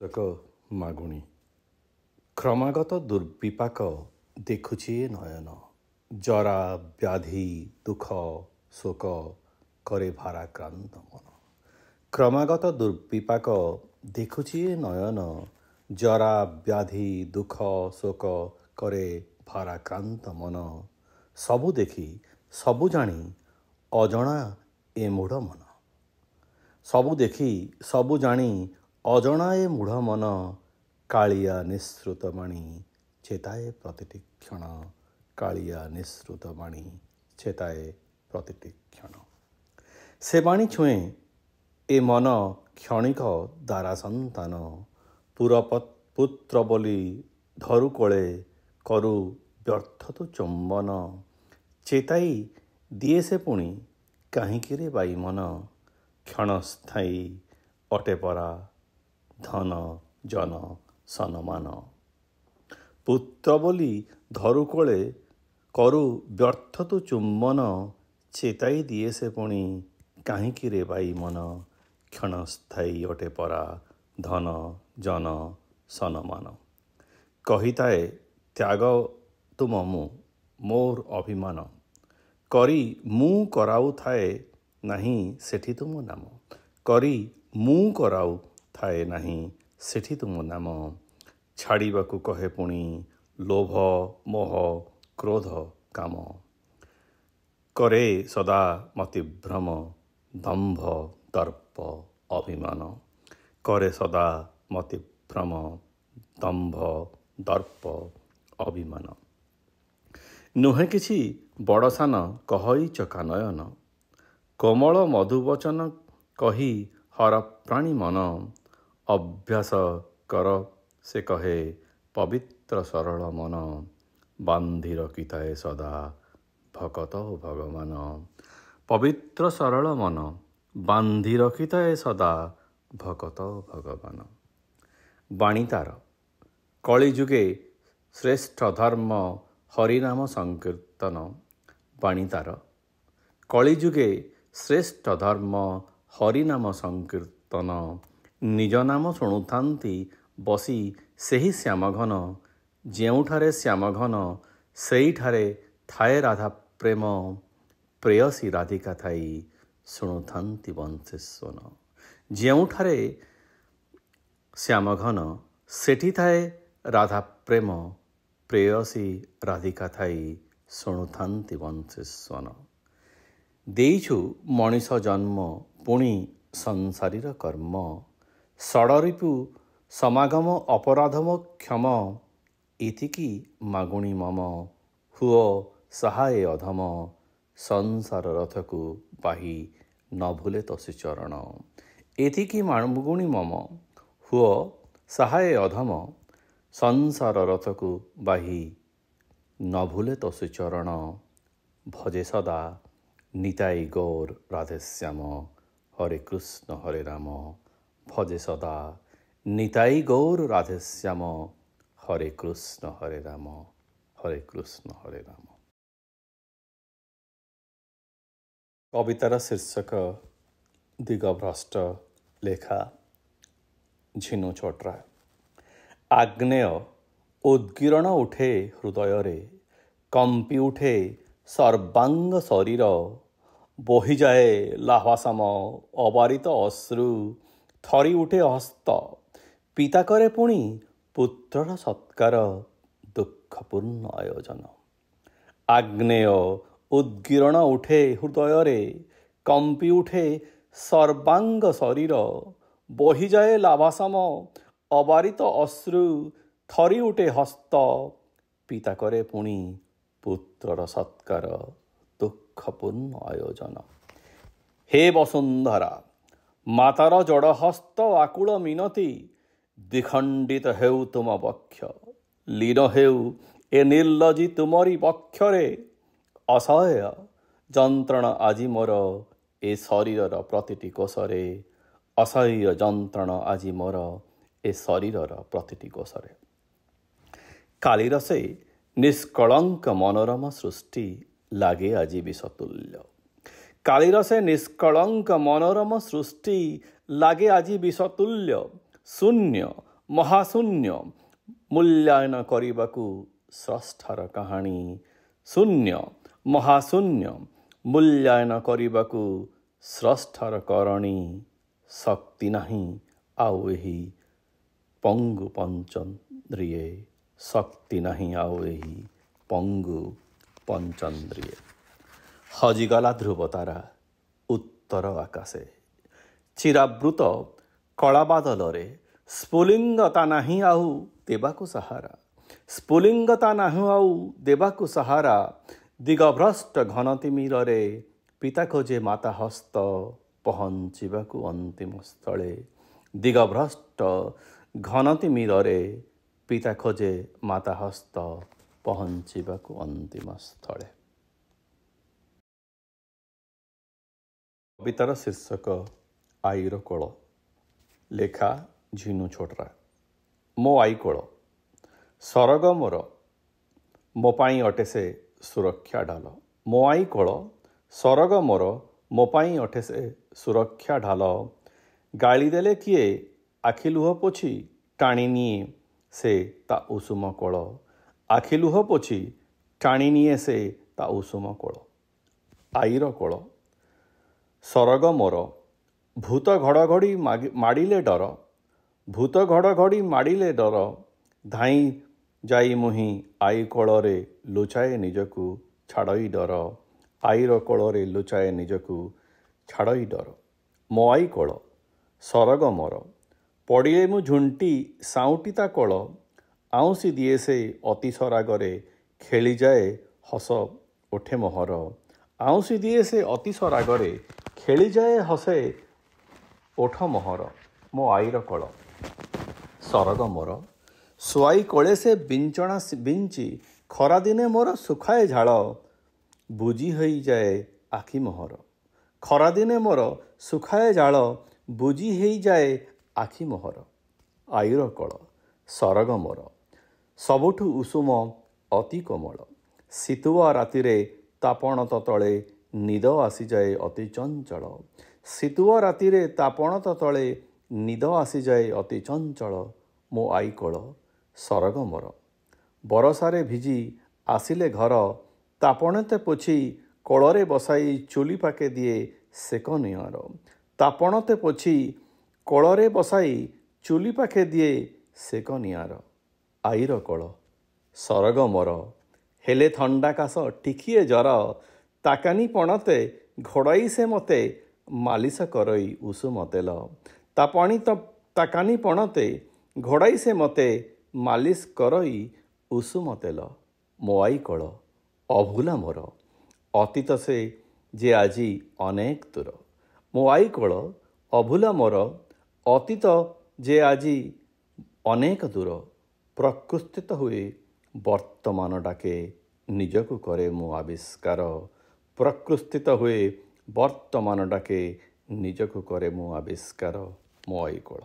ଏକ ମାଗୁଣି କ୍ରମାଗତ ଦୁର୍ବିପାକ ଦେଖୁଛି ଏ ନୟନ। ଜରା ବ୍ୟାଧି ଦୁଃଖ ଶୋକ କରେ ଭାରାକ୍ରାନ୍ତ ମନ। କ୍ରମାଗତ ଦୁର୍ବିପାକ ଦେଖୁଛି ଏ ନୟନ। ଜରା ବ୍ୟାଧି ଦୁଃଖ ଶୋକ କରେ ଭାରାକ୍ରାନ୍ତ ମନ। ସବୁ ଦେଖି ସବୁ ଜାଣି ଅଜଣା ଏ ମୂଢ଼ ମନ। ସବୁ ଦେଖି ସବୁ ଜାଣି ଅଜଣା ଏ ମୂଢ଼ ମନ। କାଳିଆ ନିଃସୃତ ବାଣୀ ଚେତାଏ ପ୍ରତିଟି କ୍ଷଣ। କାଳିଆ ନିଃସୃତ ବାଣୀ ଚେତାଏ ପ୍ରତିଟି କ୍ଷଣ। ସେ ବାଣୀ ଛୁଏଁ ଏ ମନ କ୍ଷଣିକ ଦାରା ସନ୍ତାନ। ପୁତ୍ର ବୋଲି ଧରୁ କୋଳେ କରୁ ବ୍ୟର୍ଥ ତୁ ଚୁମ୍ବନ। ଚେତାଇ ଦିଏ ସେ ପୁଣି କାହିଁକିରେ ବାଇ ମନ। କ୍ଷଣସ୍ଥାୟୀ ଅଟେ ପରା ଧନ ଜନ ସନମାନ। ପୁତ୍ର ବୋଲି ଧରୁ କୋଳେ କରୁ ବ୍ୟର୍ଥ ତୁ ଚୁମ୍ବନ। ଚେତାଇ ଦିଏ ସେ ପୁଣି କାହିଁକିରେ ବାଇ ମନ। କ୍ଷଣସ୍ଥାୟୀ ଅଟେ ପରା ଧନ ଜନ ସନମାନ। କହିଥାଏ ତ୍ୟାଗ ତୁମ ମୁଁ ମୋର ଅଭିମାନ। କରି ମୁଁ କରାଉଥାଏ ନାହିଁ ସେଠି ତୁମ ନାମ। କରି ମୁଁ କରାଉଥାଏ ନାହିଁ ସେଠି ତୁମ ନାମ। ଛାଡ଼ିବାକୁ କହେ ପୁଣି ଲୋଭ ମୋହ କ୍ରୋଧ କାମ। କରେ ସଦା ମତିଭ୍ରମ ଦମ୍ଭ ଦର୍ପ ଅଭିମାନ। କରେ ସଦା ମତିଭ୍ରମ ଦମ୍ଭ ଦର୍ପ ଅଭିମାନ। ନୁହେଁ କିଛି ବଡ଼ ସାନ କହଇ ଚକା ନୟନ। କୋମଳ ମଧୁବଚନ କହି ହର ପ୍ରାଣୀ ମନ। ଅଭ୍ୟାସ କର ସେ କହେ ପବିତ୍ର ସରଳ ମନ। ବାନ୍ଧି ରଖିଥାଏ ସଦା ଭକତ ଭଗବାନ। ପବିତ୍ର ସରଳ ମନ ବାନ୍ଧି ରଖିଥାଏ ସଦା ଭକତ ଭଗବାନ। ବାଣୀ ତାର କଳିଯୁଗେ ଶ୍ରେଷ୍ଠ ଧର୍ମ ହରିନାମ ସଂକୀର୍ତ୍ତନ। ବାଣୀ ତାର କଳିଯୁଗେ ଶ୍ରେଷ୍ଠ ଧର୍ମ ହରିନାମ ସଂକୀର୍ତ୍ତନ। ନିଜ ନାମ ଶୁଣୁଥାନ୍ତି ବସି ସେହି ଶ୍ୟାମଘନ। ଯେଉଁଠାରେ ଶ୍ୟାମଘନ ସେଇଠାରେ ଥାଏ ରାଧା ପ୍ରେମ। ପ୍ରେୟସୀ ରାଧିକା ଥାଇ ଶୁଣୁଥାନ୍ତି ବଂଶୀସ୍ୱନ। ଯେଉଁଠାରେ ଶ୍ୟାମଘନ ସେଠି ଥାଏ ରାଧା ପ୍ରେମ। ପ୍ରେୟସୀ ରାଧିକା ଥାଇ ଶୁଣୁଥାନ୍ତି ବଂଶୀସ୍ୱନ। ଦେଇଛୁ ମଣିଷ ଜନ୍ମ ପୁଣି ସଂସାରୀର କର୍ମ। ଷଡ଼ରିପୁ ସମାଗମ ଅପରାଧମ କ୍ଷମ। ଏତିକି ମାଗୁଣି ମମ ହୁଅ ସାହାଏ ଅଧମ। ସଂସାର ରଥକୁ ବାହି ନ ଭୁଲେ ତୋ ଚରଣ। ଏତିକି ମାଗୁଣି ମମ ହୁଅ ସାହାଏ ଅଧମ। ସଂସାର ରଥକୁ ବାହି ନ ଭୁଲେ ତୋ ଚରଣ। ଭଜେ ସଦା ନିତାଇ ଗୌର ରାଧେଶ୍ୟାମ। ହରେ କୃଷ୍ଣ ହରେ ରାମ। ଭଜେ ସଦା ନିତାଇ ଗୌର ରାଧେଶ୍ୟାମ। ହରେ କୃଷ୍ଣ ହରେ ରାମ। ହରେ କୃଷ୍ଣ ହରେ ରାମ। କବିତାର ଶୀର୍ଷକ ଦିଗଭ୍ରଷ୍ଟ। ଲେଖା ଝିନୁ ଛୋଟରାୟ। ଆଗ୍ନେୟ ଉଦ୍ଗୀରଣ ଉଠେ ହୃଦୟରେ। କମ୍ପି ଉଠେ ସର୍ବାଙ୍ଗ ଶରୀର। ବୋହିଯାଏ ଲାହ୍ୱାସମ ଅବାରିତ ଅଶ୍ରୁ। ଥରି ଉଠେ ହସ୍ତ ପିତା କରେ ପୁଣି ପୁତ୍ରର ସତ୍କାର। ଦୁଃଖପୂର୍ଣ୍ଣ ଆୟୋଜନ। ଆଗ୍ନେୟ ଉଦ୍ଗୀରଣ ଉଠେ ହୃଦୟରେ। କମ୍ପି ଉଠେ ସର୍ବାଙ୍ଗ ଶରୀର। ବୋହିଯାଏ ଲାଭାସମ ଅବାରିତ ଅଶ୍ରୁ। ଥରି ଉଠେ ହସ୍ତ ପିତା କରେ ପୁଣି ପୁତ୍ରର ସତ୍କାର। ଦୁଃଖପୂର୍ଣ୍ଣ ଆୟୋଜନ। ହେ ବସୁନ୍ଧରା ମାତାର ଯୋଡ଼ ହସ୍ତ ଆକୁଳ ମିନତି। ଦ୍ୱିଖଣ୍ଡିତ ହେଉ ତୁମ ବକ୍ଷ। ଲୀନ ହେଉ ଏ ନିର୍ଲଜି ତୁମରି ବକ୍ଷରେ। ଅସହ୍ୟ ଯନ୍ତ୍ରଣା ଆଜି ମୋର ଏ ଶରୀରର ପ୍ରତିଟି କୋଷରେ। ଅସହ୍ୟ ଯନ୍ତ୍ରଣା ଆଜି ମୋର ଏ ଶରୀରର ପ୍ରତିଟି କୋଷରେ। କାଳିର ସେ ନିଷ୍କଳଙ୍କ ମନୋରମ ସୃଷ୍ଟି ଲାଗେ ଆଜି ବିଷତୁଲ୍ୟ। କାଳିର ସେ ନିଷ୍କଳଙ୍କ ମନୋରମ ସୃଷ୍ଟି ଲାଗେ ଆଜି ବିଷତୁଲ୍ୟ। ଶୂନ୍ୟ ମହାଶୂନ୍ୟ ମୂଲ୍ୟାୟନ କରିବାକୁ ସ୍ରଷ୍ଟାର କାହାଣୀ। ଶୂନ୍ୟ ମହାଶୂନ୍ୟ ମୂଲ୍ୟାୟନ କରିବାକୁ ସ୍ରଷ୍ଟାର କରଣୀ। ଶକ୍ତି ନାହିଁ ଆଉ ଏହି ପଙ୍ଗୁ ପଞ୍ଚନ୍ଦ୍ରିଏ। ଶକ୍ତି ନାହିଁ ଆଉ ଏହି ପଙ୍ଗୁ ପଞ୍ଚନ୍ଦ୍ରିଏ। ହଜିଗଲା ଧ୍ରୁବତାରା ଉତ୍ତର ଆକାଶେ। ଚିରାବୃତ କଳାବାଦଲରେ ସ୍ଫୁଲିଙ୍ଗତା ନାହିଁ ଆଉ ଦେବାକୁ ସାହାରା। ସ୍ଫୁଲିଙ୍ଗତା ନାହିଁ ଆଉ ଦେବାକୁ ସାହାରା। ଦିଗଭ୍ରଷ୍ଟ ଘନ ତିମିରରେ ପିତା ଖୋଜେ ମାତା ହସ୍ତ ପହଞ୍ଚିବାକୁ ଅନ୍ତିମ ସ୍ଥଳେ। ଦିଗଭ୍ରଷ୍ଟ ଘନ ତିମିରରେ ପିତା ଖୋଜେ ମାତା ହସ୍ତ ପହଞ୍ଚିବାକୁ ଅନ୍ତିମ ସ୍ଥଳେ। କବିତାର ଶୀର୍ଷକ ଆଈର କୋଳ। ଲେଖା ଝିନୁ ଛୋଟରାୟ। ମୋ ଆଈ କୋଳ ସରଗ ମୋର, ମୋ ପାଇଁ ଅଟେ ସେ ସୁରକ୍ଷା ଢାଲ। ମୋ ଆଈ କୋଳ ସରଗ ମୋର, ମୋ ପାଇଁ ଅଟେ ସେ ସୁରକ୍ଷା ଢାଲ। ଗାଳି ଦେଲେ କିଏ ଆଖି ଲୁହ ପୋଛି, ଟାଣି ନିଏ ସେ ତା ଉଷୁମ କୋଳ। ଆଖି ଲୁହ ପୋଛି ଟାଣି ନିଏ ସେ ତା ଉଷୁମ କୋଳ। ଆଈର କୋଳ ସରଗ ମୋର, ଭୂତ ଘଡ଼ଘଡ଼ି ମାଡ଼ିଲେ ଡର। ଭୂତ ଘଡ଼ଘଡ଼ି ମାଡ଼ିଲେ ଡର। ଧାଇଁ ଯାଇ ମୁହିଁ ଆଈ କୋଳରେ ଲୁଚାଏ ନିଜକୁ ଛାଡ଼ଇ ଡର। ଆଈର କୋଳରେ ଲୁଚାଏ ନିଜକୁ ଛାଡ଼ଇ ଡର। ମୋ ଆଈ କୋଳ ସରଗ ମୋର, ପଡ଼ିଲେ ମୁଁ ଝୁଣ୍ଟି ସାଉଁଟି ତା କୋଳ। ଆଉଁସି ଦିଏ ସେ ଅତିଶ ରାଗରେ, ଖେଳିଯାଏ ହସ ଓଠେ ମୋହର। ଆଉଁସି ଦିଏ ସେ ଅତିଶ ରାଗରେ, ଖେଳିଯାଏ ହସେ ଓଠ ମୋହର। ମୋ ଆଈର କୋଳ ସରଗ ମୋର, ଶୁଆଇ କୋଳେ ସେ ବିଞ୍ଚଣା ବିଞ୍ଚି, ଖରାଦିନେ ମୋର ଶୁଖାଏ ଝାଳ। ବୁଜି ହୋଇଯାଏ ଆଖି ମୋହର। ଖରାଦିନେ ମୋର ଶୁଖାଏ ଝାଳ, ବୁଜି ହେଇଯାଏ ଆଖି ମୋହର। ଆଈର କୋଳ ସରଗ ମୋର, ସବୁଠୁ ଉଷୁମ ଅତି କୋମଳ। ଶୀତୁଆ ରାତିରେ ତାପଣତ ତଳେ ନିଦ ଆସିଯାଏ ଅତି ଚଞ୍ଚଳ। ଶୀତୁଆ ରାତିରେ ତାପଣତ ତଳେ ନିଦ ଆସିଯାଏ ଅତି ଚଞ୍ଚଳ। ମୋ ଆଈ କୋଳ ସରଗ ମୋର, ବରଷାରେ ଭିଜି ଆସିଲେ ଘର। ତାପଣତେ ପୋଛି କୋଳରେ ବସାଇ ଚୁଲି ପାକେ ଦିଏ ସେକ ନିଆଁର। ତାପଣତେ ପୋଛି କୋଳରେ ବସାଇ ଚୁଲି ପାଖେ ଦିଏ ସେକ ନିଆଁର। ଆଈର କୋଳ ସରଗ ମୋର, ହେଲେ ଥଣ୍ଡା କାଶ ଟିକିଏ ଜ୍ୱର। ତାକାନି ପଣତେ ଘୋଡ଼ାଇ ସେ ମୋତେ ମାଲିସ କରଇ ଉଷୁମ ତେଲ। ତାକାନି ପଣତେ ଘୋଡ଼ାଇ ସେ ମୋତେ ମାଲିସ କରଇ ଉଷୁମ ତେଲ। ମୋ ଆଈ କୋଳ ଅଭୁଲା ମୋର, ଅତୀତ ସେ ଯେ ଆଜି ଅନେକ ଦୂର। ମୋ ଆଈ କୋଳ ଅଭୁଲା ମୋର, ଅତୀତ ଯେ ଆଜି ଅନେକ ଦୂର। ପ୍ରକୃତିତ ହୁଏ ବର୍ତ୍ତମାନ ଡାକେ, ନିଜକୁ କରେ ମୁଁ ଆବିଷ୍କାର। ପ୍ରକୃତିତ ହୁଏ ବର୍ତ୍ତମାନ ଡାକେ, ନିଜକୁ କରେ ମୁଁ ଆବିଷ୍କାର। ମୋ ଆଈ କୋଳ।